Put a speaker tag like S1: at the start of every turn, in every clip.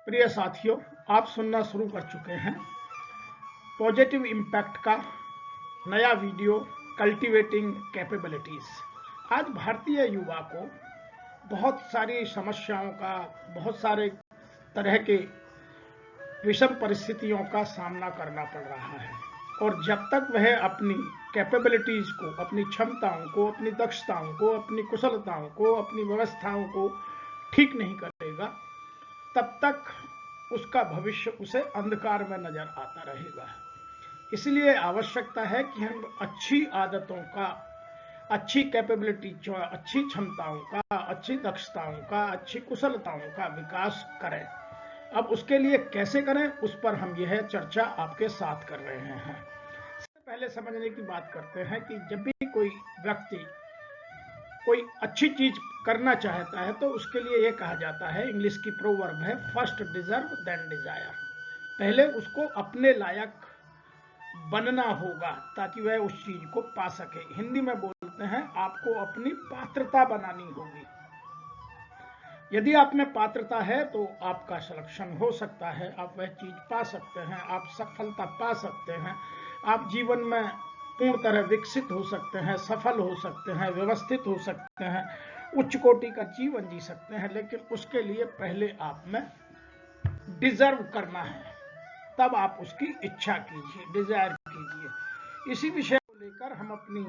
S1: प्रिय साथियों, आप सुनना शुरू कर चुके हैं पॉजिटिव इम्पैक्ट का नया वीडियो कल्टीवेटिंग कैपेबिलिटीज। आज भारतीय युवा को बहुत सारी समस्याओं का, बहुत सारे तरह के विषम परिस्थितियों का सामना करना पड़ रहा है और जब तक वह अपनी कैपेबिलिटीज को, अपनी क्षमताओं को, अपनी दक्षताओं को, अपनी कुशलताओं को, अपनी व्यवस्थाओं को ठीक नहीं करेगा, तब तक उसका भविष्य उसे अंधकार में नजर आता रहेगा। इसलिए आवश्यकता है कि हम अच्छी आदतों का, अच्छी कैपेबिलिटी, अच्छी क्षमताओं का, अच्छी दक्षताओं का, अच्छी कुशलताओं का विकास करें। अब उसके लिए कैसे करें, उस पर हम यह चर्चा आपके साथ कर रहे हैं। सबसे पहले समझने की बात करते हैं कि जब भी कोई व्यक्ति कोई अच्छी चीज करना चाहता है तो उसके लिए यह कहा जाता है, इंग्लिश की प्रोवर्ब है, फर्स्ट डिजर्व देन डिजायर। पहले उसको अपने लायक बनना होगा ताकि वह उस चीज को पा सके। हिंदी में बोलते हैं, आपको अपनी पात्रता बनानी होगी। यदि आप में पात्रता है तो आपका सिलेक्शन हो सकता है, आप वह चीज पा सकते हैं, आप सफलता पा सकते हैं, आप जीवन में पूर्ण तरह विकसित हो सकते हैं, सफल हो सकते हैं, व्यवस्थित हो सकते हैं, उच्च कोटि का जीवन जी सकते हैं। लेकिन उसके लिए पहले आप में डिजर्व करना है, तब आप उसकी इच्छा कीजिए, डिजायर कीजिए। इसी विषय को लेकर हम अपनी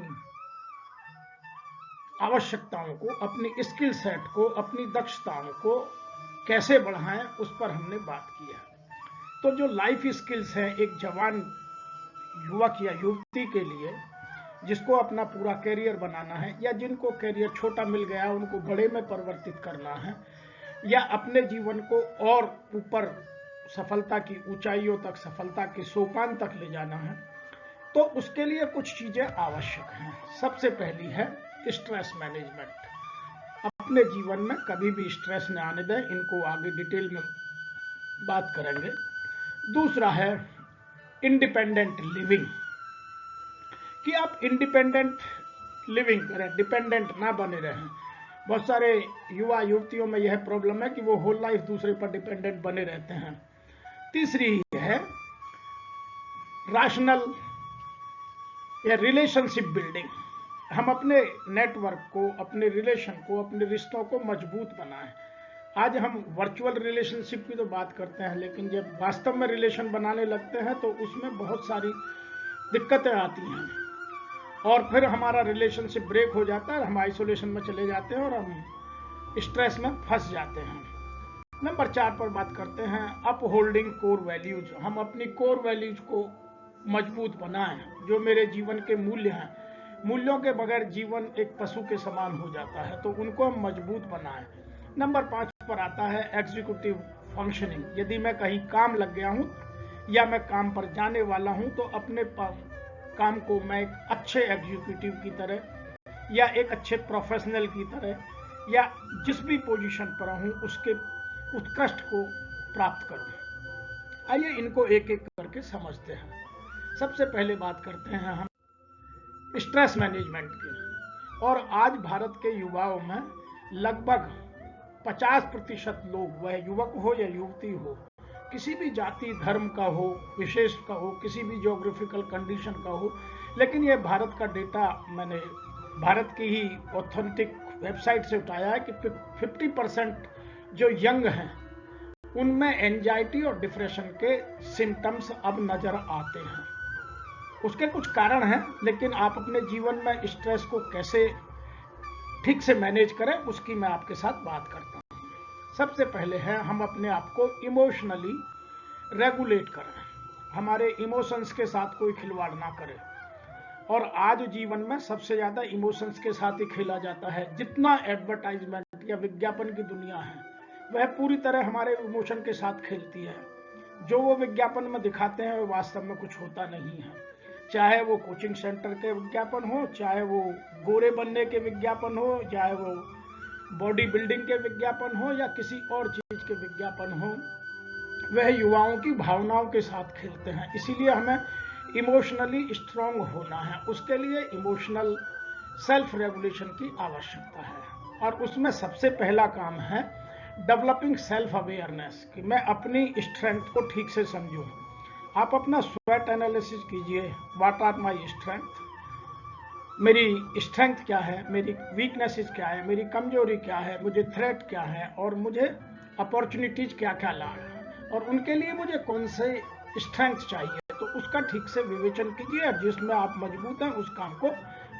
S1: आवश्यकताओं को, अपनी स्किल सेट को, अपनी दक्षताओं को कैसे बढ़ाएं, उस पर हमने बात की है। तो जो लाइफ स्किल्स हैं एक जवान युवक या युवती के लिए, जिसको अपना पूरा कैरियर बनाना है, या जिनको कैरियर छोटा मिल गया उनको बड़े में परिवर्तित करना है, या अपने जीवन को और ऊपर सफलता की ऊंचाइयों तक, सफलता के सोपान तक ले जाना है, तो उसके लिए कुछ चीजें आवश्यक हैं। सबसे पहली है स्ट्रेस मैनेजमेंट। अपने जीवन में कभी भी स्ट्रेस न आने दें, इनको आगे डिटेल में बात करेंगे। दूसरा है इंडिपेंडेंट लिविंग, कि आप इंडिपेंडेंट लिविंग करें, डिपेंडेंट ना बने रहें। बहुत सारे युवा युवतियों में यह प्रॉब्लम है कि वो होल लाइफ दूसरे पर डिपेंडेंट बने रहते हैं। तीसरी है रैशनल या रिलेशनशिप बिल्डिंग। हम अपने नेटवर्क को, अपने रिलेशन को, अपने रिश्तों को मजबूत बनाएं। आज हम वर्चुअल रिलेशनशिप की तो बात करते हैं, लेकिन जब वास्तव में रिलेशन बनाने लगते हैं तो उसमें बहुत सारी दिक्कतें आती हैं और फिर हमारा रिलेशनशिप ब्रेक हो जाता है, हम आइसोलेशन में चले जाते हैं और हम स्ट्रेस में फंस जाते हैं। नंबर 4 पर बात करते हैं अपहोल्डिंग कोर वैल्यूज। हम अपनी कोर वैल्यूज को मजबूत बनाएं। जो मेरे जीवन के मूल्य हैं, मूल्यों के बगैर जीवन एक पशु के समान हो जाता है, तो उनको हम मजबूत बनाएं। नंबर 5 पर आता है एग्जीक्यूटिव फंक्शनिंग। यदि मैं कहीं काम लग गया हूं या मैं काम पर जाने वाला हूं, तो अपने काम को मैं एक अच्छे एग्जीक्यूटिव की तरह या एक अच्छे प्रोफेशनल की तरह या जिस भी पोजीशन पर हूं उसके उत्कृष्ट को प्राप्त करूं। आइए इनको एक एक करके समझते हैं। सबसे पहले बात करते हैं हम स्ट्रेस मैनेजमेंट की। और आज भारत के युवाओं में लगभग 50% लोग, वह युवक हो या युवती हो, किसी भी जाति धर्म का हो, विशेष का हो, किसी भी ज्योग्राफिकल कंडीशन का हो, लेकिन यह भारत का डेटा मैंने भारत की ही ऑथेंटिक वेबसाइट से उठाया है कि 50% जो यंग हैं उनमें एंजाइटी और डिप्रेशन के सिम्टम्स अब नजर आते हैं। उसके कुछ कारण हैं, लेकिन आप अपने जीवन में स्ट्रेस को कैसे ठीक से मैनेज करें उसकी मैं आपके साथ बात करता हूं। सबसे पहले है हम अपने आप को इमोशनली रेगुलेट करें। हमारे इमोशंस के साथ कोई खिलवाड़ ना करे। और आज जीवन में सबसे ज्यादा इमोशंस के साथ ही खेला जाता है। जितना एडवर्टाइजमेंट या विज्ञापन की दुनिया है वह पूरी तरह हमारे इमोशन के साथ खेलती है। जो वो विज्ञापन में दिखाते हैं वो वास्तव में कुछ होता नहीं है। चाहे वो कोचिंग सेंटर के विज्ञापन हो, चाहे वो गोरे बनने के विज्ञापन हो, चाहे वो बॉडी बिल्डिंग के विज्ञापन हो या किसी और चीज के विज्ञापन हो, वह युवाओं की भावनाओं के साथ खेलते हैं। इसीलिए हमें इमोशनली स्ट्रांग होना है। उसके लिए इमोशनल सेल्फ रेगुलेशन की आवश्यकता है और उसमें सबसे पहला काम है डेवलपिंग सेल्फ अवेयरनेस, कि मैं अपनी स्ट्रेंथ को ठीक से समझूं। आप अपना स्वॉट एनालिसिस कीजिए, व्हाट आर माय स्ट्रेंथ, मेरी स्ट्रेंथ क्या है, मेरी वीकनेसेस क्या है, मेरी कमजोरी क्या है, मुझे थ्रेट क्या है और मुझे अपॉर्चुनिटीज क्या क्या ला है, और उनके लिए मुझे कौन से स्ट्रेंथ चाहिए, तो उसका ठीक से विवेचन कीजिए और जिसमें आप मजबूत हैं उस काम को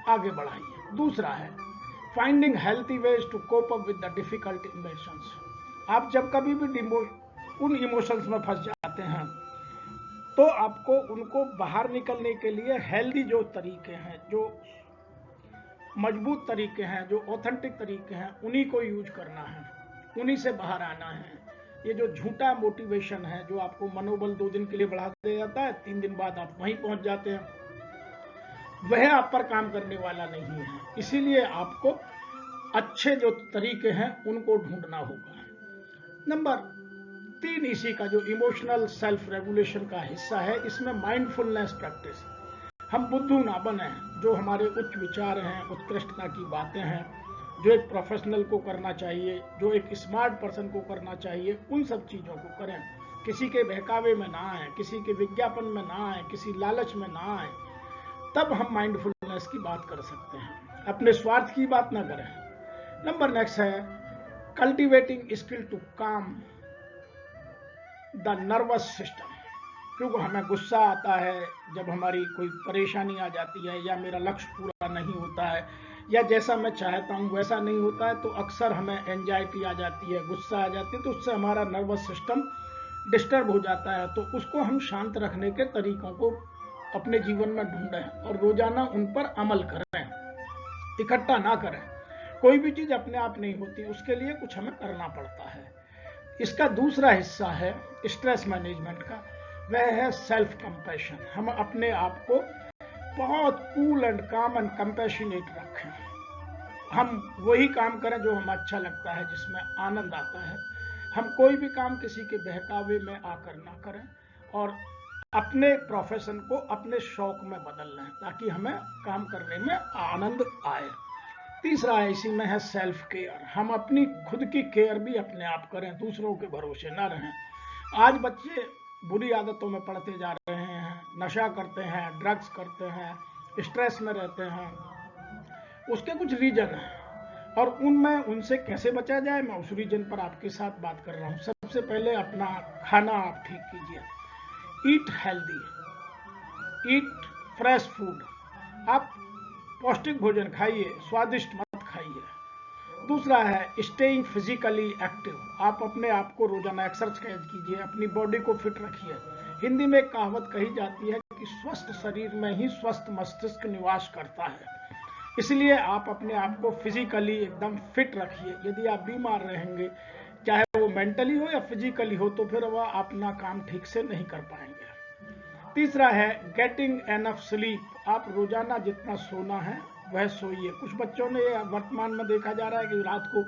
S1: आगे बढ़ाइए। दूसरा है finding healthy ways to cope up with the difficult emotions. आप जब कभी भी उन इमोशंस में फंस जाते हैं तो आपको उनको बाहर निकलने के लिए हेल्दी जो तरीके हैं, जो मजबूत तरीके हैं, जो ऑथेंटिक तरीके हैं, उन्हीं को यूज करना है, उन्हीं से बाहर आना है। ये जो झूठा मोटिवेशन है जो आपको मनोबल 2 दिन के लिए बढ़ा दे जाता है, 3 दिन बाद आप वहीं पहुंच जाते हैं, वह आप पर काम करने वाला नहीं है। इसीलिए आपको अच्छे जो तरीके हैं उनको ढूंढना होगा। नंबर 3 इसी का जो इमोशनल सेल्फ रेगुलेशन का हिस्सा है, इसमें माइंडफुलनेस प्रैक्टिस। हम बुद्धू ना बने, जो हमारे उच्च विचार हैं, उत्कृष्टता की बातें हैं, जो एक प्रोफेशनल को करना चाहिए, जो एक स्मार्ट पर्सन को करना चाहिए, उन सब चीज़ों को करें। किसी के बहकावे में ना आए, किसी के विज्ञापन में ना आए, किसी लालच में ना आए, तब हम माइंडफुलनेस की बात कर सकते हैं, अपने स्वार्थ की बात ना करें। नंबर नेक्स्ट है कल्टिवेटिंग स्किल टू काम द नर्वस सिस्टम। क्योंकि हमें गुस्सा आता है, जब हमारी कोई परेशानी आ जाती है, या मेरा लक्ष्य पूरा नहीं होता है, या जैसा मैं चाहता हूँ वैसा नहीं होता है, तो अक्सर हमें एंजाइटी आ जाती है, गुस्सा आ जाती है, तो उससे हमारा नर्वस सिस्टम डिस्टर्ब हो जाता है। तो उसको हम शांत रखने के तरीकों को अपने जीवन में ढूंढें और रोजाना उन पर अमल करें, इकट्ठा ना करें। कोई भी चीज अपने आप नहीं होती, उसके लिए कुछ हमें करना पड़ता है। इसका दूसरा हिस्सा है स्ट्रेस मैनेजमेंट का, वह है सेल्फ कंपैशन। हम अपने आप को बहुत कूल एंड काम एंड कंपैशनेट रखें। हम वही काम करें जो हमें अच्छा लगता है, जिसमें आनंद आता है। हम कोई भी काम किसी के बहकावे में आकर ना करें, और अपने प्रोफेशन को अपने शौक में बदल लें, ताकि हमें काम करने में आनंद आए। तीसरा है इसी में है सेल्फ केयर। हम अपनी खुद की केयर भी अपने आप करें, दूसरों के भरोसे ना रहें। आज बच्चे बुरी आदतों में पड़ते जा रहे हैं, नशा करते हैं, ड्रग्स करते हैं, स्ट्रेस में रहते हैं। उसके कुछ रीजन हैं, और उनमें उनसे कैसे बचा जाए, मैं उस रीजन पर आपके साथ बात कर रहा हूँ। सबसे पहले अपना खाना आप ठीक कीजिए, ईट हेल्दी, ईट फ्रेश फूड। आप पौष्टिक भोजन खाइए, स्वादिष्ट मत खाइए। दूसरा है स्टेइंग फिजिकली एक्टिव। आप अपने आप को रोजाना एक्सरसाइज कीजिए, अपनी बॉडी को फिट रखिए। हिंदी में एक कहावत कही जाती है कि स्वस्थ शरीर में ही स्वस्थ मस्तिष्क निवास करता है। इसलिए आप अपने आप को फिजिकली एकदम फिट रखिए। यदि आप बीमार रहेंगे, चाहे वो मेंटली हो या फिजिकली हो, तो फिर वह अपना काम ठीक से नहीं कर पाएंगे। तीसरा है गेटिंग एनफ स्लीप। आप रोजाना जितना सोना है वह सोइए। कुछ बच्चों ने वर्तमान में देखा जा रहा है कि रात को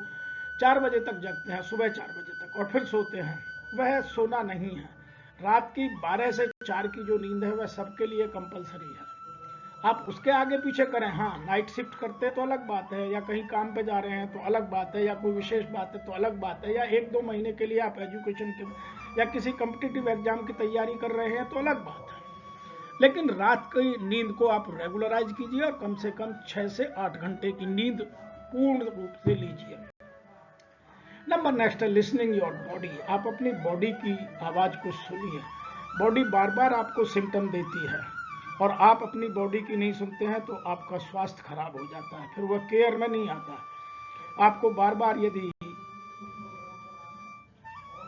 S1: 4 बजे तक जगते हैं, सुबह 4 बजे तक, और फिर सोते हैं। वह सोना नहीं है। रात की 12 से 4 की जो नींद है वह सबके लिए कंपलसरी है। आप उसके आगे पीछे करें, हाँ नाइट शिफ्ट करते हैं तो अलग बात है, या कहीं काम पे जा रहे हैं तो अलग बात है, या कोई विशेष बात है तो अलग बात है, या 1-2 महीने के लिए आप एजुकेशन के या किसी कॉम्पिटिटिव एग्जाम की तैयारी कर रहे हैं तो अलग बात है। लेकिन रात की नींद को आप रेगुलराइज कीजिए, और कम से कम 6 से 8 घंटे की नींद पूर्ण रूप से लीजिए। नंबर नेक्स्ट है लिसनिंग योर बॉडी। आप अपनी बॉडी की आवाज को सुनिए। बॉडी बार बार आपको सिम्टम देती है, और आप अपनी बॉडी की नहीं सुनते हैं तो आपका स्वास्थ्य खराब हो जाता है, फिर वह केयर में नहीं आता है। आपको बार बार यदि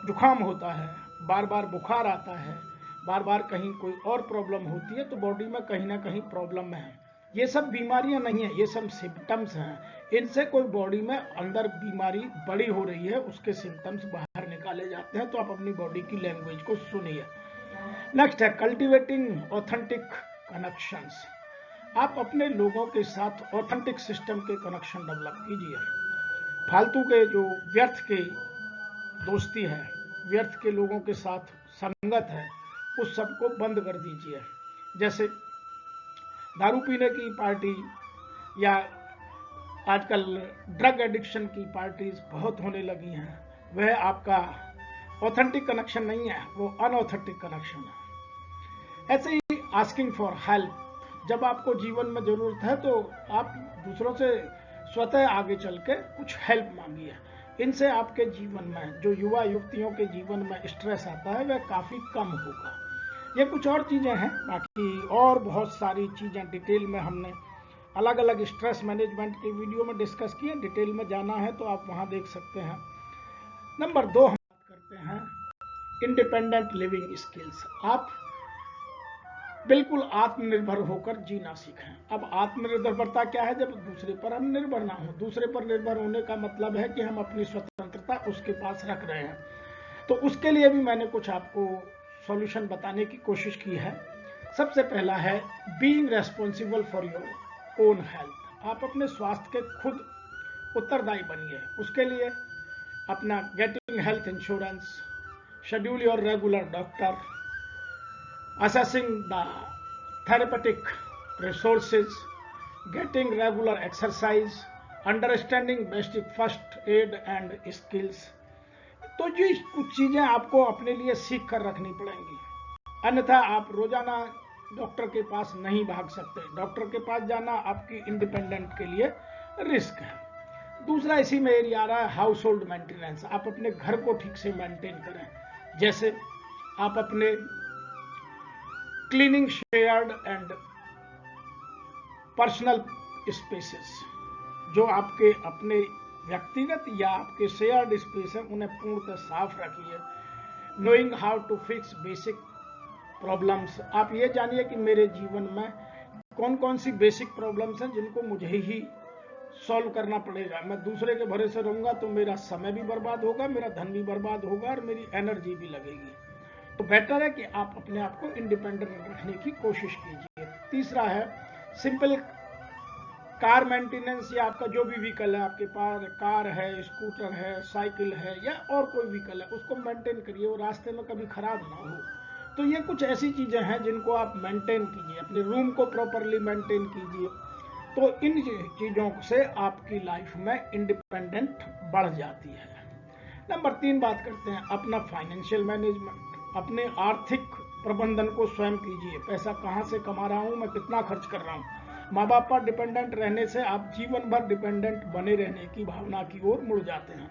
S1: जुकाम होता है, बार बार बुखार आता है, बार बार कहीं कोई और प्रॉब्लम होती है, तो बॉडी में कहीं ना कहीं प्रॉब्लम है। ये सब बीमारियां नहीं है, ये सब सिम्टम्स हैं। इनसे कोई बॉडी में अंदर बीमारी बड़ी हो रही है, उसके सिम्टम्स बाहर निकाले जाते हैं। तो आप अपनी बॉडी की लैंग्वेज को सुनिए। नेक्स्ट है कल्टिवेटिंग ऑथेंटिक कनेक्शंस। आप अपने लोगों के साथ ऑथेंटिक सिस्टम के कनेक्शन डेवलप कीजिए। फालतू के जो व्यर्थ के दोस्ती है, व्यर्थ के लोगों के साथ संगत है, उस सबको बंद कर दीजिए। जैसे दारू पीने की पार्टी, या आजकल ड्रग एडिक्शन की पार्टीज बहुत होने लगी हैं, वह आपका ऑथेंटिक कनेक्शन नहीं है, वो अनऑथेंटिक कनेक्शन है। ऐसे ही आस्किंग फॉर हेल्प, जब आपको जीवन में जरूरत है तो आप दूसरों से स्वतः आगे चल के कुछ हेल्प मांगिए। इनसे आपके जीवन में, जो युवा युवतियों के जीवन में स्ट्रेस आता है, वह काफी कम होगा। ये कुछ और चीजें हैं, बाकी और बहुत सारी चीजें डिटेल में हमने अलग अलग स्ट्रेस मैनेजमेंट के वीडियो में डिस्कस किए। डिटेल में जाना है तो आप वहां देख सकते हैं। नंबर 2 हम बात करते हैं इंडिपेंडेंट लिविंग स्किल्स। आप बिल्कुल आत्मनिर्भर होकर जीना सीखें। अब आत्मनिर्भरता क्या है? जब दूसरे पर हम निर्भर ना हो। दूसरे पर निर्भर होने का मतलब है कि हम अपनी स्वतंत्रता उसके पास रख रहे हैं। तो उसके लिए भी मैंने कुछ आपको सॉल्यूशन बताने की कोशिश की है। सबसे पहला है being responsible for your own health. आप अपने स्वास्थ्य के खुद उत्तरदायी बनिए। उसके लिए अपना getting health insurance, schedule your regular doctor, assessing the therapeutic resources, getting regular exercise, understanding basic first aid and skills। तो ये कुछ चीजें आपको अपने लिए सीख कर रखनी पड़ेंगी, अन्यथा आप रोजाना डॉक्टर के पास नहीं भाग सकते। डॉक्टर के पास जाना आपकी इंडिपेंडेंट के लिए रिस्क है। दूसरा इसी में एरिया आ रहा है हाउस होल्ड मेंटेनेंस। आप अपने घर को ठीक से मेंटेन करें, जैसे आप अपने cleaning shared and personal spaces, जो आपके अपने व्यक्तिगत या आपके शेयर्ड स्पेस है, उन्हें पूर्णतः साफ रखिए। Knowing how to fix basic problems. आप ये जानिए कि मेरे जीवन में कौन कौन सी बेसिक प्रॉब्लम्स हैं जिनको मुझे ही सॉल्व करना पड़ेगा। मैं दूसरे के भरोसे रहूंगा तो मेरा समय भी बर्बाद होगा, मेरा धन भी बर्बाद होगा और मेरी एनर्जी भी लगेगी। तो बेटर है कि आप अपने आप को इंडिपेंडेंट रखने की कोशिश कीजिए। तीसरा है सिंपल कार मेंटेनेंस, या आपका जो भी व्हीकल है, आपके पास कार है, स्कूटर है, साइकिल है या और कोई व्हीकल है, उसको मेंटेन करिए, वो रास्ते में कभी खराब ना हो। तो ये कुछ ऐसी चीजें हैं जिनको आप मेंटेन कीजिए। अपने रूम को प्रॉपरली मेंटेन कीजिए। तो इन चीजों से आपकी लाइफ में इंडिपेंडेंट बढ़ जाती है। नंबर 3 बात करते हैं अपना फाइनेंशियल मैनेजमेंट। अपने आर्थिक प्रबंधन को स्वयं कीजिए। पैसा कहां से कमा रहा हूं, मैं कितना खर्च कर रहा हूं। माँ बाप पर डिपेंडेंट रहने से आप जीवन भर डिपेंडेंट बने रहने की भावना की ओर मुड़ जाते हैं।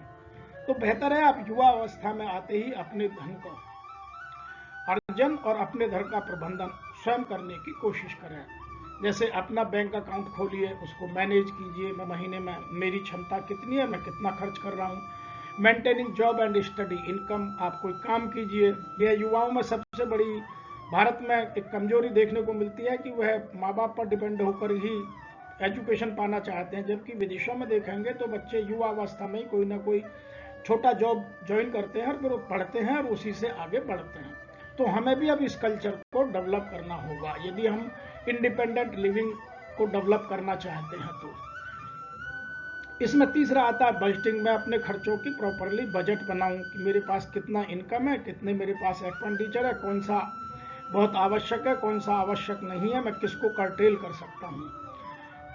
S1: तो बेहतर है आप युवा अवस्था में आते ही अपने धन का अर्जन और अपने धन का प्रबंधन स्वयं करने की कोशिश करें। जैसे अपना बैंक अकाउंट खोलिए, उसको मैनेज कीजिए। मैं महीने में मेरी क्षमता कितनी है, मैं कितना खर्च कर रहा हूँ। Maintaining job and study income, आप कोई काम कीजिए। यह युवाओं में सबसे बड़ी भारत में एक कमजोरी देखने को मिलती है कि वह माँ बाप पर डिपेंड होकर ही एजुकेशन पाना चाहते हैं, जबकि विदेशों में देखेंगे तो बच्चे युवा अवस्था में कोई ना कोई छोटा जॉब ज्वाइन करते हैं और फिर वो पढ़ते हैं और उसी से आगे बढ़ते हैं। तो हमें भी अब इस कल्चर को डेवलप करना होगा यदि हम इंडिपेंडेंट लिविंग को डेवलप करना चाहते हैं। तो इसमें तीसरा आता है बजटिंग। मैं अपने खर्चों की प्रॉपरली बजट बनाऊं कि मेरे पास कितना इनकम है, कितने मेरे पास एक्सपेंडिचर है, कौन सा बहुत आवश्यक है, कौन सा आवश्यक नहीं है, मैं किसको कर्टेल कर सकता हूं।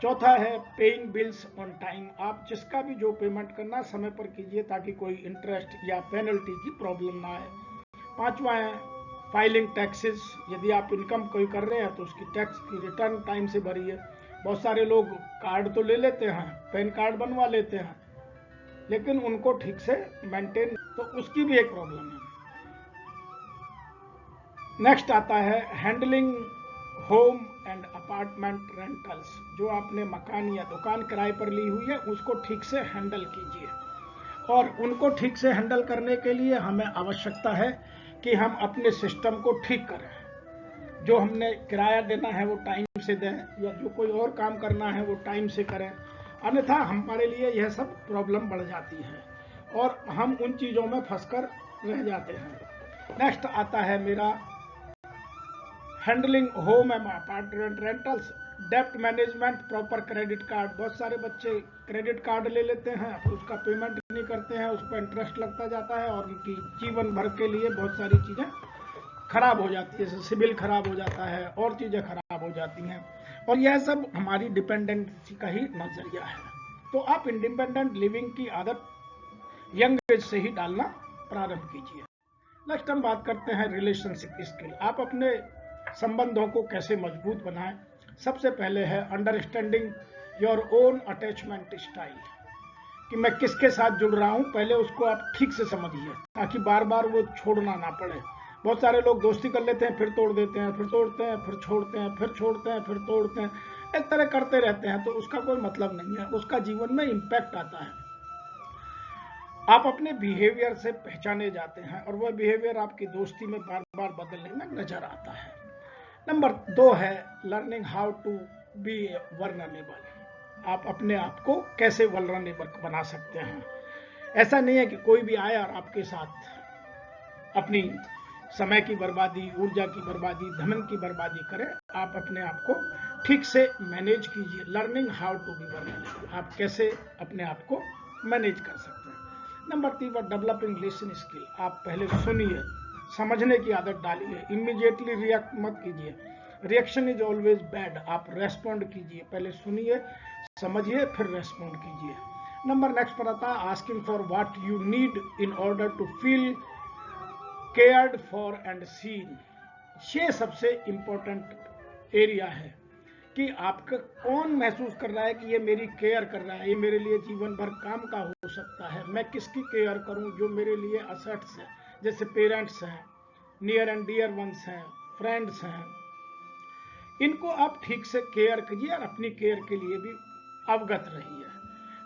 S1: चौथा है पेइंग बिल्स ऑन टाइम। आप जिसका भी जो पेमेंट करना समय पर कीजिए ताकि कोई इंटरेस्ट या पेनल्टी की प्रॉब्लम ना आए। पांचवा है फाइलिंग टैक्सेस। यदि आप इनकम कोई कर रहे हैं तो उसकी टैक्स की रिटर्न टाइम से भरिए। बहुत सारे लोग कार्ड तो ले लेते हैं, पैन कार्ड बनवा लेते हैं, लेकिन उनको ठीक से मेंटेन, तो उसकी भी एक प्रॉब्लम है। नेक्स्ट आता है handling home and apartment rentals. जो आपने मकान या दुकान किराए पर ली हुई है उसको ठीक से हैंडल कीजिए। और उनको ठीक से हैंडल करने के लिए हमें आवश्यकता है कि हम अपने सिस्टम को ठीक करें। जो हमने किराया देना है वो टाइम से दें, या जो कोई और काम करना है वो टाइम से करें, अन्यथा हमारे लिए यह सब प्रॉब्लम बढ़ जाती है और हम उन चीज़ों में फंसकर रह जाते हैं। नेक्स्ट आता है मेरा handling home and apartment rentals, डेप्ट मैनेजमेंट, प्रॉपर क्रेडिट कार्ड। बहुत सारे बच्चे क्रेडिट कार्ड ले लेते हैं, फिर उसका पेमेंट नहीं करते हैं, उस पर इंटरेस्ट लगता जाता है और उनकी जीवन भर के लिए बहुत सारी चीज़ें खराब हो जाती है, जैसे सिबिल खराब हो जाता है और चीज़ें खराब हो जाती हैं। और यह सब हमारी डिपेंडेंसी का ही नजरिया है। तो आप इंडिपेंडेंट लिविंग की आदत यंग एज से ही डालना प्रारंभ कीजिए। नेक्स्ट हम बात करते हैं रिलेशनशिप स्किल। आप अपने संबंधों को कैसे मजबूत बनाएं। सबसे पहले है understanding your own attachment style, कि मैं किसके साथ जुड़ रहा हूं, पहले उसको आप ठीक से समझिए ताकि बार बार वो छोड़ना ना पड़े। बहुत सारे लोग दोस्ती कर लेते हैं, फिर तोड़ देते हैं, फिर तोड़ते हैं, फिर छोड़ते हैं, फिर छोड़ते हैं, फिर तोड़ते हैं, एक तरह करते रहते हैं, तो उसका कोई मतलब नहीं है, उसका जीवन में इम्पैक्ट आता है। आप अपने बिहेवियर से पहचाने जाते हैं और वह बिहेवियर आपकी दोस्ती में बार बार बदलने में नजर आता है। नंबर 2 है learning how to be vulnerable. आप अपने आप को कैसे वल्नरेबल बना सकते हैं। ऐसा नहीं है कि कोई भी आए और आपके साथ अपनी समय की बर्बादी, ऊर्जा की बर्बादी, धन की बर्बादी करे। आप अपने आप को ठीक से मैनेज कीजिए। Learning how to be vulnerable, आप कैसे अपने आप को मैनेज कर सकते हैं। Number 3 developing listening skill. आप पहले सुनिए, समझने की आदत डालिए, इमीडिएटली रिएक्ट मत कीजिए। Reaction is always bad. आप रेस्पॉन्ड कीजिए, पहले सुनिए, समझिए, फिर रेस्पॉन्ड कीजिए। नंबर नेक्स्ट पर आता है asking for what you need in order to feel cared for and seen. ये सबसे इंपॉर्टेंट एरिया है कि आपका कौन महसूस कर रहा है कि ये मेरी केयर कर रहा है, ये मेरे लिए जीवन भर काम का हो सकता है। मैं किसकी केयर करूं, जो मेरे लिए असेट्स हैं, जैसे पेरेंट्स हैं, नियर एंड डियर वंस हैं, फ्रेंड्स हैं। इनको आप ठीक से केयर कीजिए और अपनी केयर के लिए भी अवगत रहिए।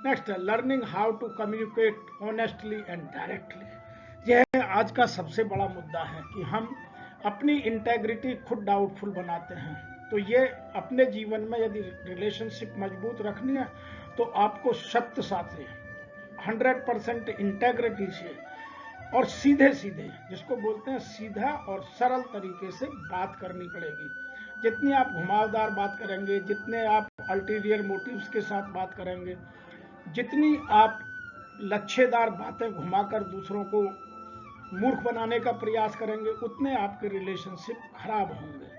S1: नेक्स्ट है learning how to communicate honestly and directly. यह आज का सबसे बड़ा मुद्दा है कि हम अपनी इंटेग्रिटी खुद डाउटफुल बनाते हैं। तो ये अपने जीवन में यदि रिलेशनशिप मजबूत रखनी है तो आपको सत्य साथ 100% इंटेग्रिटी से और सीधे सीधे, जिसको बोलते हैं सीधा और सरल तरीके से बात करनी पड़ेगी। जितनी आप घुमावदार बात करेंगे, जितने आप अल्टीरियर मोटिव्स के साथ बात करेंगे, जितनी आप लच्छेदार बातें घुमाकर दूसरों को मूर्ख बनाने का प्रयास करेंगे, उतने आपके रिलेशनशिप खराब होंगे।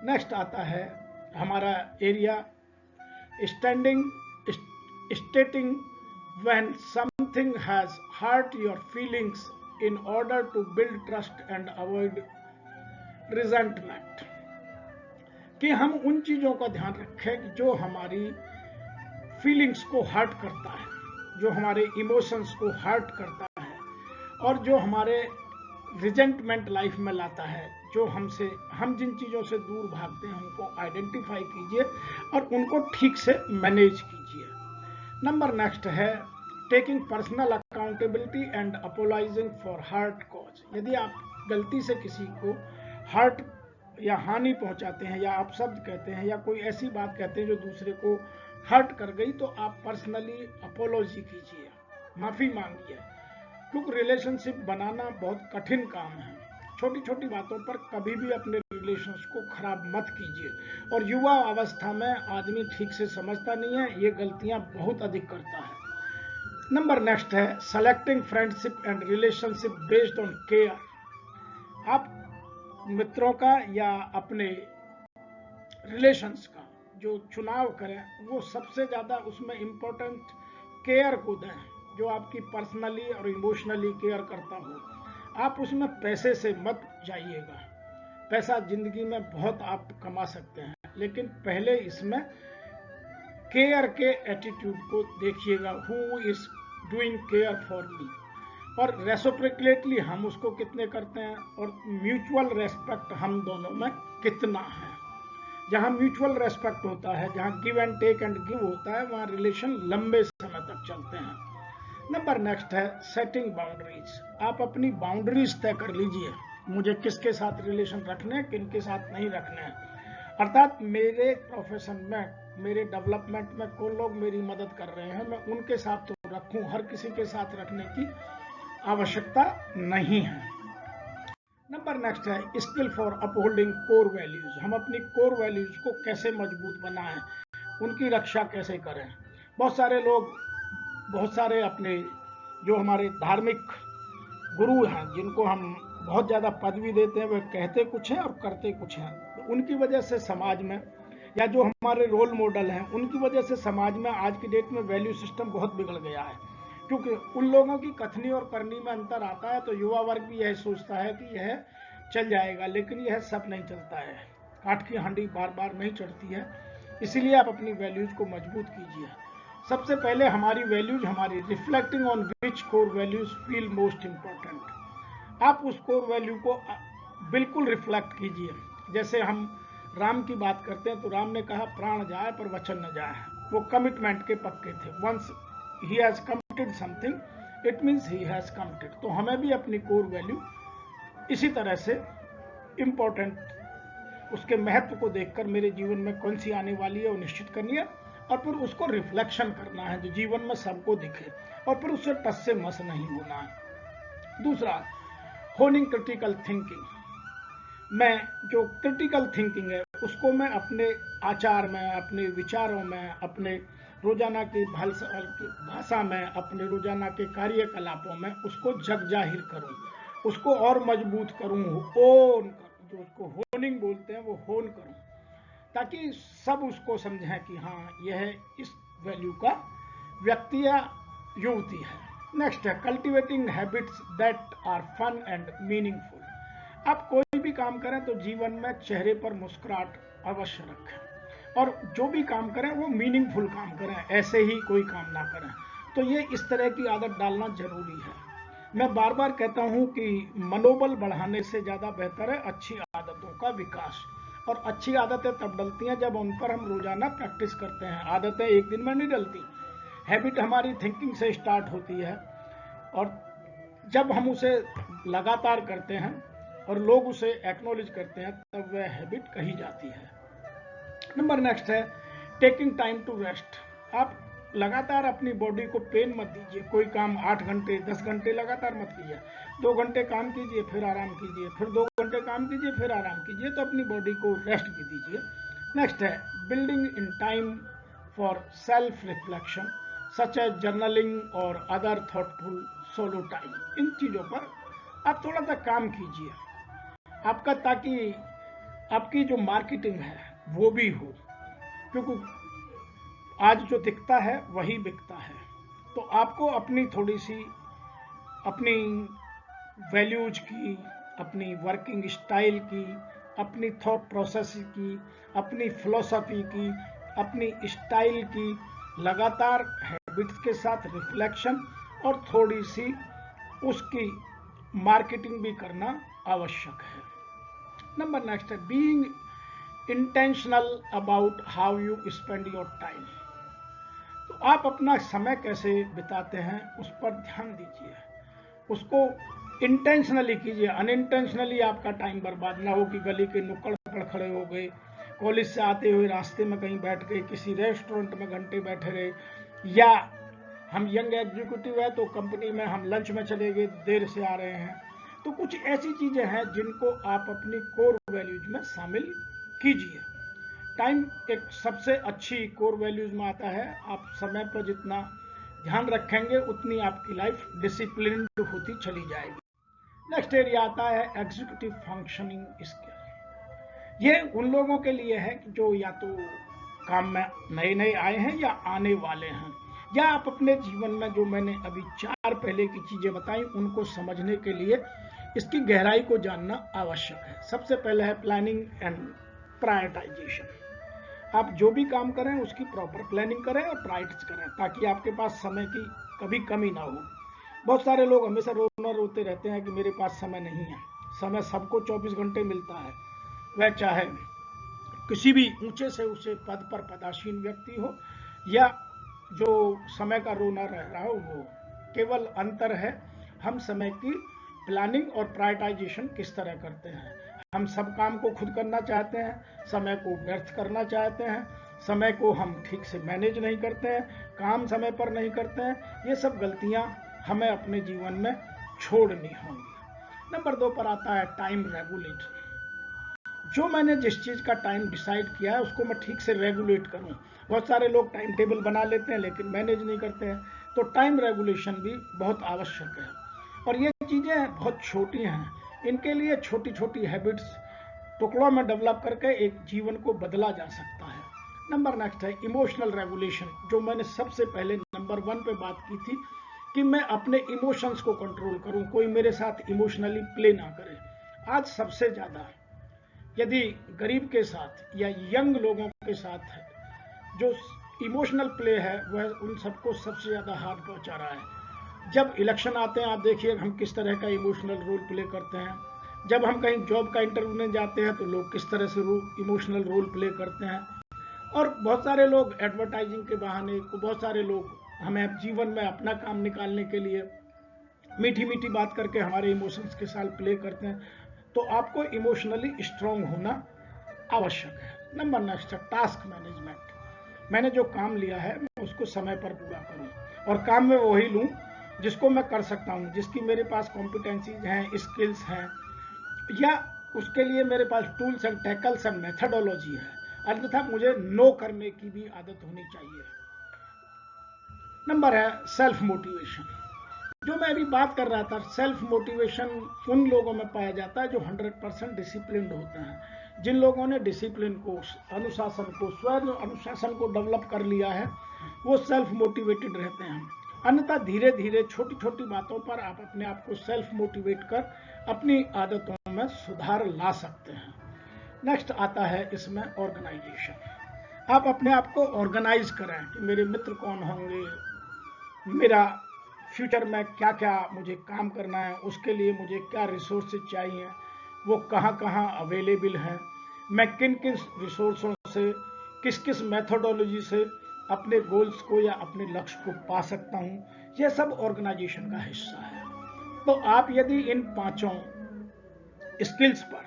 S1: नेक्स्ट आता है हमारा area standing stating when something has hurt your feelings in order to build trust and avoid resentment. कि हम उन चीजों का ध्यान रखें जो हमारी फीलिंग्स को हर्ट करता है, जो हमारे इमोशंस को हर्ट करता है और जो हमारे रिजेंटमेंट लाइफ में लाता है, जो हम जिन चीजों से दूर भागते हैं उनको आइडेंटिफाई कीजिए और उनको ठीक से मैनेज कीजिए। नंबर नेक्स्ट है taking personal accountability and apologising for hurt cause. यदि आप गलती से किसी को हर्ट या हानि पहुंचाते हैं या आप शब्द कहते हैं या कोई ऐसी बात कहते हैं जो दूसरे को हर्ट कर गई, तो आप पर्सनली अपोलॉजी कीजिए, माफी मांगिए, क्योंकि रिलेशनशिप बनाना बहुत कठिन काम है। छोटी छोटी बातों पर कभी भी अपने रिलेशंस को खराब मत कीजिए। और युवा अवस्था में आदमी ठीक से समझता नहीं है, ये गलतियां बहुत अधिक करता है। नंबर नेक्स्ट है selecting friendship and relationship based on care. आप मित्रों का या अपने रिलेशंस का जो चुनाव करें वो सबसे ज्यादा उसमें इंपॉर्टेंट केयर को दें, जो आपकी पर्सनली और इमोशनली केयर करता हो। आप उसमें पैसे से मत जाइएगा। पैसा जिंदगी में बहुत आप कमा सकते हैं, लेकिन पहले इसमें केयर के एटीट्यूड को देखिएगा, who is doing care for me, और रेसिप्रोकेटली हम उसको कितने करते हैं और म्यूचुअल रेस्पेक्ट हम दोनों में कितना है। जहां म्यूचुअल रेस्पेक्ट होता है, जहां give and take and give होता है, वहां रिलेशन लंबे समय तक चलते हैं। नंबर नेक्स्ट है सेटिंग बाउंड्रीज। आप अपनी बाउंड्रीज तय कर लीजिए, मुझे किसके साथ रिलेशन रखने हैं, किन के साथ नहीं रखने हैं। अर्थात मेरे प्रोफेशन में, मेरे डेवलपमेंट में कौन लोग मेरी मदद कर रहे हैं, मैं उनके साथ तो रखूं, हर किसी के साथ रखने की आवश्यकता नहीं है। नंबर नेक्स्ट है skill for upholding core values. हम अपनी कोर वैल्यूज को कैसे मजबूत बनाएं, उनकी रक्षा कैसे करें। बहुत सारे लोग, बहुत सारे अपने जो हमारे धार्मिक गुरु हैं, जिनको हम बहुत ज्यादा पदवी देते हैं, वे कहते कुछ हैं और करते कुछ हैं। तो उनकी वजह से समाज में, या जो हमारे रोल मॉडल हैं, उनकी वजह से समाज में आज की डेट में वैल्यू सिस्टम बहुत बिगड़ गया है। क्योंकि उन लोगों की कथनी और करनी में अंतर आता है, तो युवा वर्ग भी यह सोचता है कि यह चल जाएगा, लेकिन यह सब नहीं चलता है। काठ की हांडी बार बार नहीं चढ़ती है, इसीलिए आप अपनी वैल्यूज को मजबूत कीजिए। सबसे पहले हमारी वैल्यूज, हमारी reflecting on which core values feel most important. आप उस कोर वैल्यू को बिल्कुल रिफ्लेक्ट कीजिए। जैसे हम राम की बात करते हैं तो राम ने कहा प्राण जाए पर वचन न जाए। वो कमिटमेंट के पक्के थे। Once he has committed something it means he has committed. तो हमें भी अपनी कोर वैल्यू इसी तरह से इम्पोर्टेंट, उसके महत्व को देखकर मेरे जीवन में कौन सी आने वाली है वो निश्चित करनी है, और फिर उसको रिफ्लेक्शन करना है जो जीवन में सबको दिखे, और फिर उससे टस से मस नहीं होना है। दूसरा, होनिंग क्रिटिकल थिंकिंग। मैं जो क्रिटिकल थिंकिंग है उसको मैं अपने आचार में, अपने विचारों में, अपने रोजाना की भाषा में, अपने रोजाना के कार्यकलापों में उसको जग जाहिर करूं, उसको और मजबूत करूं, ओन करूं, जो उसको होनिंग बोलते हैं वो होन करूं, ताकि सब उसको समझें कि हाँ यह इस वैल्यू का व्यक्ति या युवती है। नेक्स्ट है cultivating habits that are fun and meaningful. आप कोई भी काम करें तो जीवन में चेहरे पर मुस्कुराहट अवश्य रखें, और जो भी काम करें वो मीनिंगफुल काम करें, ऐसे ही कोई काम ना करें। तो ये इस तरह की आदत डालना जरूरी है। मैं बार बार कहता हूं कि मनोबल बढ़ाने से ज्यादा बेहतर है अच्छी आदतों का विकास, और अच्छी आदतें तब डलती हैं जब उन पर हम रोजाना प्रैक्टिस करते हैं। आदतें एक दिन में नहीं डलती। हैबिट हमारी थिंकिंग से स्टार्ट होती है, और जब हम उसे लगातार करते हैं और लोग उसे एक्नॉलेज करते हैं तब वह हैबिट कही जाती है। नंबर नेक्स्ट है टेकिंग टाइम टू रेस्ट। आप लगातार अपनी बॉडी को पेन मत दीजिए। कोई काम 8 घंटे 10 घंटे लगातार मत कीजिए। 2 घंटे काम कीजिए फिर आराम कीजिए, फिर 2 घंटे काम कीजिए फिर आराम कीजिए, तो अपनी बॉडी को रेस्ट भी दीजिए। नेक्स्ट है building in time for self reflection such as journaling और अदर थॉटफुल सोलो टाइम। इन चीजों पर आप थोड़ा सा काम कीजिए आपका, ताकि आपकी जो मार्केटिंग है वो भी हो, क्योंकि आज जो दिखता है वही बिकता है। तो आपको अपनी थोड़ी सी अपनी वैल्यूज की, अपनी वर्किंग स्टाइल की, अपनी थॉट प्रोसेस की, अपनी फिलॉसफी की, अपनी स्टाइल की लगातार हैबिट्स के साथ रिफ्लेक्शन और थोड़ी सी उसकी मार्केटिंग भी करना आवश्यक है। नंबर नेक्स्ट है being intentional about how you spend your time. तो आप अपना समय कैसे बिताते हैं उस पर ध्यान दीजिए, उसको इंटेंशनली कीजिए। अनइंटेंशनली आपका टाइम बर्बाद ना हो कि गली के नुक्कड़ पर खड़े हो गए, कॉलेज से आते हुए रास्ते में कहीं बैठ गए, किसी रेस्टोरेंट में घंटे बैठे रहे, या हम यंग एग्जीक्यूटिव है तो कंपनी में हम लंच में चले गए, देर से आ रहे हैं। तो कुछ ऐसी चीजें हैं जिनको आप अपनी कोर वैल्यूज में शामिल कीजिए। टाइम एक सबसे अच्छी कोर वैल्यूज में आता है। आप समय पर जितना ध्यान रखेंगे उतनी आपकी लाइफ डिसिप्लिन्ड होती चली जाएगी। नेक्स्ट एरिया आता है एग्जीक्यूटिव फंक्शनिंग स्किल। ये उन लोगों के लिए है जो या तो काम में नए नए आए हैं या आने वाले हैं, या आप अपने जीवन में जो मैंने अभी 4 पहले की चीजें बताई उनको समझने के लिए इसकी गहराई को जानना आवश्यक है। सबसे पहले है प्लानिंग एंड प्रायोरिटाइजेशन। आप जो भी काम करें उसकी प्रॉपर प्लानिंग करें और प्रायोरिटाइज करें, ताकि आपके पास समय की कभी कमी ना हो। बहुत सारे लोग हमेशा रोते रहते हैं कि मेरे पास समय नहीं है। समय सबको 24 घंटे मिलता है, वह चाहे किसी भी ऊंचे से ऊंचे पद पर पदासीन व्यक्ति हो या जो समय का रोना रह रहा हो वो। केवल अंतर है हम समय की प्लानिंग और प्रायोरिटाइजेशन किस तरह करते हैं। हम सब काम को खुद करना चाहते हैं, समय को व्यर्थ करना चाहते हैं, समय को हम ठीक से मैनेज नहीं करते हैं, काम समय पर नहीं करते हैं। ये सब गलतियां हमें अपने जीवन में छोड़नी होंगी। नंबर 2 पर आता है टाइम रेगुलेट। जो मैंने जिस चीज का टाइम डिसाइड किया है उसको मैं ठीक से रेगुलेट करूं। बहुत सारे लोग टाइम टेबल बना लेते हैं लेकिन मैनेज नहीं करते हैं। तो टाइम रेगुलेशन भी बहुत आवश्यक है, और ये चीजें बहुत छोटी हैं। इनके लिए छोटी छोटी हैबिट्स टुकड़ों में डेवलप करके एक जीवन को बदला जा सकता है। नंबर नेक्स्ट है इमोशनल रेगुलेशन, जो मैंने सबसे पहले नंबर 1 पे बात की थी कि मैं अपने इमोशंस को कंट्रोल करूं, कोई मेरे साथ इमोशनली प्ले ना करे। आज सबसे ज्यादा यदि गरीब के साथ या यंग लोगों के साथ है, जो इमोशनल प्ले है वह उन सबको सबसे ज्यादा हार्ट पहुंचा रहा है। जब इलेक्शन आते हैं आप देखिए हम किस तरह का इमोशनल रोल प्ले करते हैं। जब हम कहीं जॉब का इंटरव्यू लेने जाते हैं तो लोग किस तरह से इमोशनल रोल प्ले करते हैं। और बहुत सारे लोग एडवर्टाइजिंग के बहाने को, बहुत सारे लोग हमें जीवन में अपना काम निकालने के लिए मीठी मीठी बात करके हमारे इमोशंस के साथ प्ले करते हैं। तो आपको इमोशनली स्ट्रांग होना आवश्यक है। नंबर नेक्स्ट है टास्क मैनेजमेंट। मैंने जो काम लिया है मैं उसको समय पर पूरा करूं, और काम में वही लूं जिसको मैं कर सकता हूं, जिसकी मेरे पास कॉम्पिटेंसीज हैं, स्किल्स हैं, या उसके लिए मेरे पास tools and tackles and methodology है। अन्यथा मुझे नो करने की भी आदत होनी चाहिए। नंबर है सेल्फ मोटिवेशन। जो मैं अभी बात कर रहा था, सेल्फ मोटिवेशन उन लोगों में पाया जाता है जो 100% डिसिप्लिन्ड होते हैं। जिन लोगों ने डिसिप्लिन को, अनुशासन को, स्वयं अनुशासन को डेवलप कर लिया है, वो सेल्फ मोटिवेटेड रहते हैं। अन्यथा धीरे धीरे छोटी छोटी बातों पर आप अपने आप को सेल्फ मोटिवेट कर अपनी आदतों में सुधार ला सकते हैं। नेक्स्ट आता है इसमें ऑर्गेनाइजेशन। आप अपने आप को ऑर्गेनाइज करें कि मेरे मित्र कौन होंगे, मेरा फ्यूचर में क्या क्या मुझे काम करना है, उसके लिए मुझे क्या रिसोर्सेज चाहिए, वो कहाँ कहाँ अवेलेबल हैं, मैं किन किन रिसोर्सों से, किस किस मेथोडोलॉजी से अपने गोल्स को या अपने लक्ष्य को पा सकता हूँ। यह सब ऑर्गेनाइजेशन का हिस्सा है। तो आप यदि इन पांचों स्किल्स पर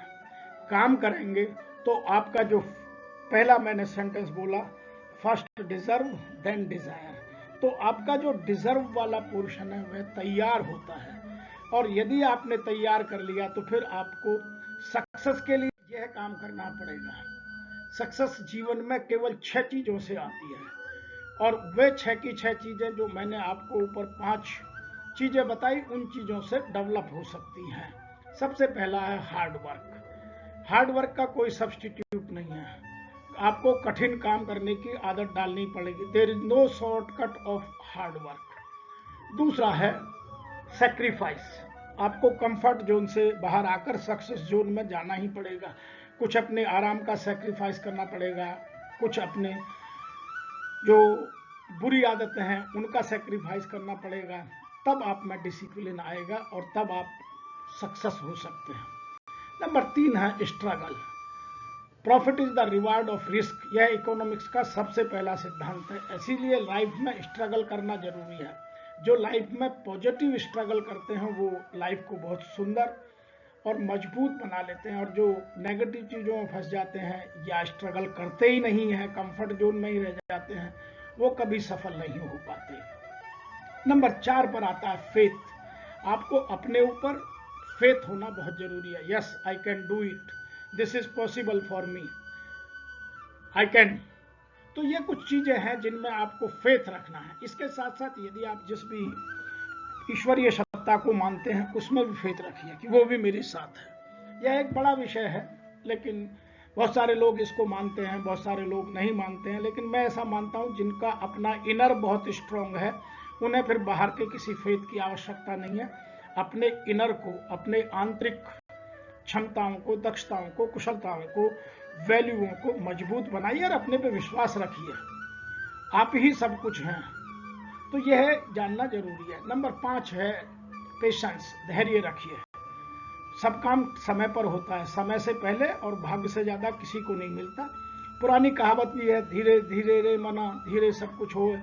S1: काम करेंगे तो आपका जो पहला मैंने सेंटेंस बोला, फर्स्ट डिजर्व देन डिजायर, तो आपका जो डिजर्व वाला पोर्शन है वह तैयार होता है। और यदि आपने तैयार कर लिया तो फिर आपको सक्सेस के लिए यह काम करना पड़ेगा। सक्सेस जीवन में केवल 6 चीजों से आती है, और वे 6 की 6 चीजें जो मैंने आपको ऊपर 5 चीजें बताई, उन चीजों से डेवलप हो सकती हैं। सबसे पहला है हार्ड वर्क। हार्ड वर्क का कोई सब्स्टिट्यूट नहीं है। आपको कठिन काम करने की आदत डालनी पड़ेगी। There is no shortcut of hard work. दूसरा है सैक्रिफाइस। आपको कंफर्ट जोन से बाहर आकर सक्सेस जोन में जाना ही पड़ेगा। कुछ अपने आराम का सैक्रिफाइस करना पड़ेगा, कुछ अपने जो बुरी आदतें हैं उनका सैक्रिफाइस करना पड़ेगा, तब आप में डिसिप्लिन आएगा और तब आप सक्सेस हो सकते हैं। नंबर 3 है struggle. Profit is the reward of risk. यह इकोनॉमिक्स का सबसे पहला सिद्धांत है। इसीलिए लाइफ में स्ट्रगल करना जरूरी है। जो लाइफ में पॉजिटिव स्ट्रगल करते हैं वो लाइफ को बहुत सुंदर और मजबूत बना लेते हैं, और जो नेगेटिव चीज़ों में फंस जाते हैं या स्ट्रगल करते ही नहीं हैं, कंफर्ट जोन में ही रह जाते हैं, वो कभी सफल नहीं हो पाते। नंबर 4 पर आता है फेथ। आपको अपने ऊपर फेथ होना बहुत जरूरी है। Yes I can do it, this is possible for me, I can. तो ये कुछ चीजें हैं जिनमें आपको फेथ रखना है। इसके साथ साथ यदि आप जिस भी ईश्वरीय सत्ता को मानते हैं उसमें भी फेथ रखिए कि वो भी मेरे साथ है। यह एक बड़ा विषय है, लेकिन बहुत सारे लोग इसको मानते हैं, बहुत सारे लोग नहीं मानते हैं। लेकिन मैं ऐसा मानता हूं जिनका अपना इनर बहुत स्ट्रांग है, उन्हें फिर बाहर के किसी फेथ की आवश्यकता नहीं है। अपने इनर को, अपने आंतरिक क्षमताओं को, दक्षताओं को, कुशलताओं को, वैल्यूओं को मजबूत बनाइए और अपने पे विश्वास रखिए। आप ही सब कुछ हैं, तो यह जानना जरूरी है। नंबर 5 है पेशेंस। धैर्य रखिए। सब काम समय पर होता है, समय से पहले, और भाग्य से ज्यादा किसी को नहीं मिलता। पुरानी कहावत भी है, धीरे धीरे रे मना धीरे सब कुछ हो,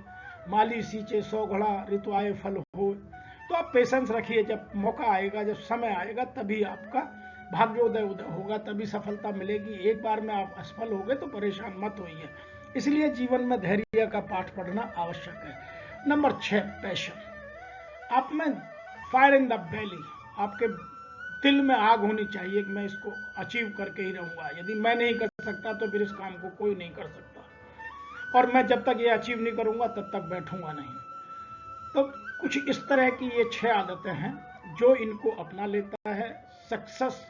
S1: माली सींचे 100 घड़ा ऋतु आए फल हो। तो आप पेशेंस रखिए। जब मौका आएगा, जब समय आएगा, तभी आपका भाग्योदय उदय होगा, तभी सफलता मिलेगी। एक बार में आप असफल हो गए तो परेशान मत होइए। इसलिए जीवन में धैर्य का पाठ पढ़ना आवश्यक है। Number 6 passion. आप में फायर इन द बेली, आपके दिल में आग होनी चाहिए कि मैं इसको अचीव करके ही रहूंगा। यदि मैं नहीं कर सकता तो फिर इस काम को कोई नहीं कर सकता, और मैं जब तक ये अचीव नहीं करूंगा तब तक बैठूंगा नहीं। तो कुछ इस तरह की ये 6 आदतें हैं, जो इनको अपना लेता है सक्सेस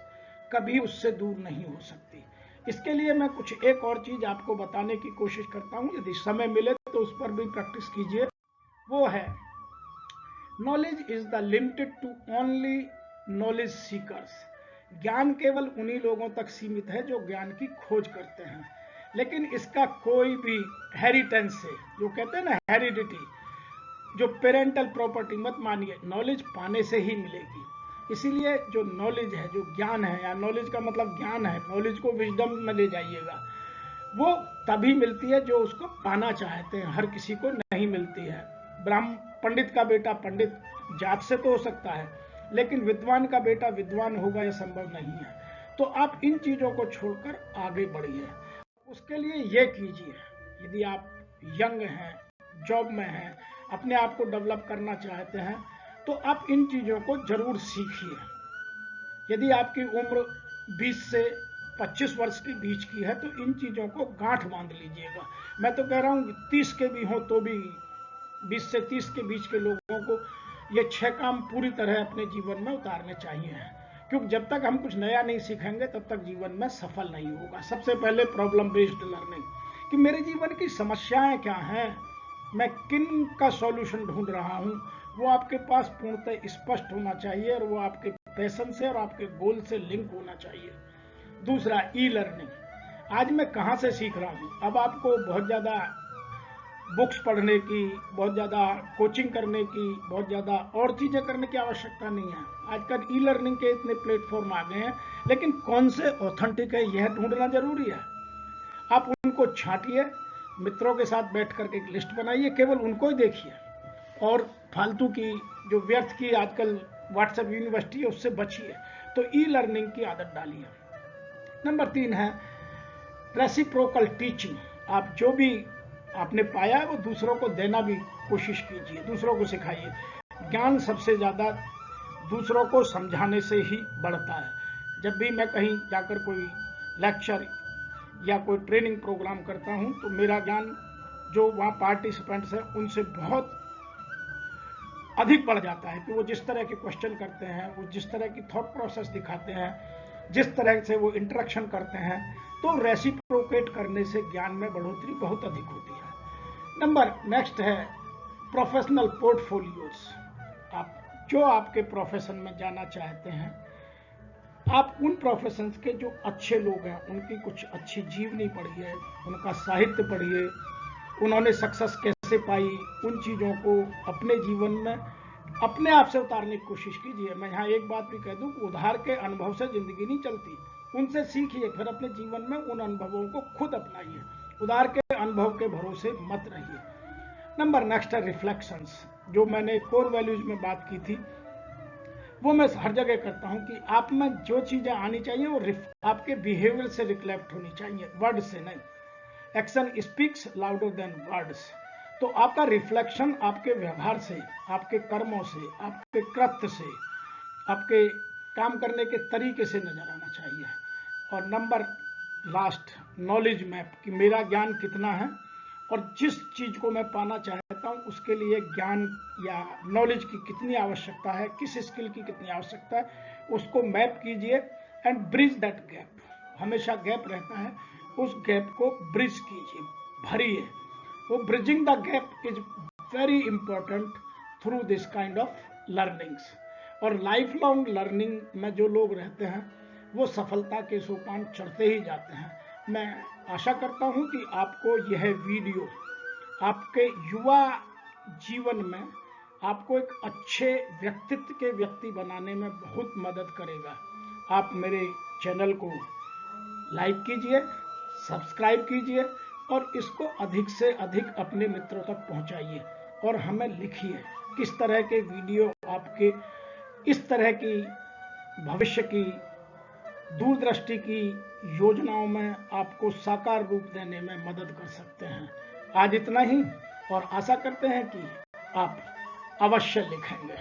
S1: कभी उससे दूर नहीं हो सकती। इसके लिए मैं कुछ एक और चीज आपको बताने की कोशिश करता हूं, यदि समय मिले तो उस पर भी प्रैक्टिस कीजिए। वो है knowledge is the limited to only knowledge seekers. ज्ञान केवल उन्हीं लोगों तक सीमित है जो ज्ञान की खोज करते हैं, लेकिन इसका कोई भी हेरिटेंस से, जो कहते हैं ना हेरिडिटी, जो पेरेंटल प्रॉपर्टी मत मानिए, नॉलेज पाने से ही मिलेगी। इसीलिए जो नॉलेज है, जो ज्ञान है, या नॉलेज का मतलब ज्ञान है, नॉलेज को विजडम में ले जाइएगा, वो तभी मिलती है जो उसको पाना चाहते हैं, हर किसी को नहीं मिलती है। ब्राह्मण पंडित का बेटा पंडित जात से तो हो सकता है, लेकिन विद्वान का बेटा विद्वान होगा यह संभव नहीं है। तो आप इन चीजों को छोड़कर आगे बढ़िए। उसके लिए ये कीजिए, यदि आप यंग हैं, जॉब में हैं, अपने आप को डेवलप करना चाहते हैं, तो आप इन चीजों को जरूर सीखिए। यदि आपकी उम्र 20 से 25 वर्ष के बीच की है तो इन चीजों को गांठ बांध लीजिएगा। मैं तो कह रहा हूं 30 के भी हो तो भी 20 से 30 के बीच के लोगों को ये 6 काम पूरी तरह अपने जीवन में उतारने चाहिए, क्योंकि जब तक हम कुछ नया नहीं सीखेंगे तब तक जीवन में सफल नहीं होगा। सबसे पहले प्रॉब्लम बेस्ड लर्निंग, कि मेरे जीवन की समस्याएं क्या हैं, मैं किन का सॉल्यूशन ढूंढ रहा हूं, वो आपके पास पूर्णतः स्पष्ट होना चाहिए और वो आपके पैशन से और आपके गोल से लिंक होना चाहिए। दूसरा, ई लर्निंग, आज मैं कहां से सीख रहा हूं। अब आपको बहुत ज्यादा बुक्स पढ़ने की, बहुत ज़्यादा कोचिंग करने की, बहुत ज़्यादा और चीज़ें करने की आवश्यकता नहीं है। आजकल ई लर्निंग के इतने प्लेटफॉर्म आ गए हैं, लेकिन कौन से ऑथेंटिक है यह ढूंढना जरूरी है। आप उनको छांटिए, मित्रों के साथ बैठ करके एक लिस्ट बनाइए, केवल उनको ही देखिए और फालतू की जो व्यर्थ की आजकल व्हाट्सएप यूनिवर्सिटी है उससे बचिए। तो ई लर्निंग की आदत डालिए। नंबर 3 है रेसिप्रोकल टीचिंग। आप जो भी आपने पाया है वो दूसरों को देना भी कोशिश कीजिए, दूसरों को सिखाइए। ज्ञान सबसे ज्यादा दूसरों को समझाने से ही बढ़ता है। जब भी मैं कहीं जाकर कोई लेक्चर या कोई ट्रेनिंग प्रोग्राम करता हूं तो मेरा ज्ञान जो वहां पार्टिसिपेंट्स हैं उनसे बहुत अधिक बढ़ जाता है, कि वो जिस तरह के क्वेश्चन करते हैं, वो जिस तरह की थॉट प्रोसेस दिखाते हैं, जिस तरह से वो इंटरेक्शन करते हैं, तो रेसिप्रोकेट करने से ज्ञान में बढ़ोतरी बहुत अधिक होती है। नंबर नेक्स्ट है प्रोफेशनल पोर्टफोलियोज। आप जो आपके प्रोफेशन में जाना चाहते हैं, आप उन प्रोफेशन के जो अच्छे लोग हैं उनकी कुछ अच्छी जीवनी पढ़िए, उनका साहित्य पढ़िए, उन्होंने सक्सेस कैसे पाई, उन चीज़ों को अपने जीवन में अपने आप से उतारने की कोशिश कीजिए। मैं यहाँ एक बात भी कह दूँ, उधार के अनुभव से जिंदगी नहीं चलती, उनसे सीखिए, फिर अपने जीवन में उन अनुभवों को खुद अपनाइए, उधार के अनुभव के भरोसे मत रहिए। नंबर नेक्स्ट है रिफ्लेक्शंस। जो मैंने कोर वैल्यूज में बात की थी वो मैं हर जगह करता हूं, कि आप में जो चीजें आनी चाहिए वो आपके बिहेवियर से रिफ्लेक्ट होनी चाहिए, वर्ड से नहीं। Action speaks louder than words. तो आपका रिफ्लेक्शन आपके व्यवहार से, आपके कर्मों से, आपके कृत्य से, आपके काम करने के तरीके से नजर आना चाहिए। और नंबर लास्ट, नॉलेज मैप, कि मेरा ज्ञान कितना है और जिस चीज को मैं पाना चाहता हूं उसके लिए ज्ञान या नॉलेज की कितनी आवश्यकता है, किस स्किल की कितनी आवश्यकता है, उसको मैप कीजिए एंड ब्रिज दैट गैप। हमेशा गैप रहता है, उस गैप को ब्रिज कीजिए, भरिए। वो bridging the gap is very important through this kind of learnings. और लाइफ लॉन्ग लर्निंग में जो लोग रहते हैं वो सफलता के सोपान चढ़ते ही जाते हैं। मैं आशा करता हूं कि आपको यह वीडियो आपके युवा जीवन में आपको एक अच्छे व्यक्तित्व के व्यक्ति बनाने में बहुत मदद करेगा। आप मेरे चैनल को लाइक कीजिए, सब्सक्राइब कीजिए और इसको अधिक से अधिक अपने मित्रों तक पहुंचाइए और हमें लिखिए किस तरह के वीडियो आपके इस तरह की भविष्य की दूरदृष्टि की योजनाओं में आपको साकार रूप देने में मदद कर सकते हैं। आज इतना ही, और आशा करते हैं कि आप अवश्य लिखेंगे।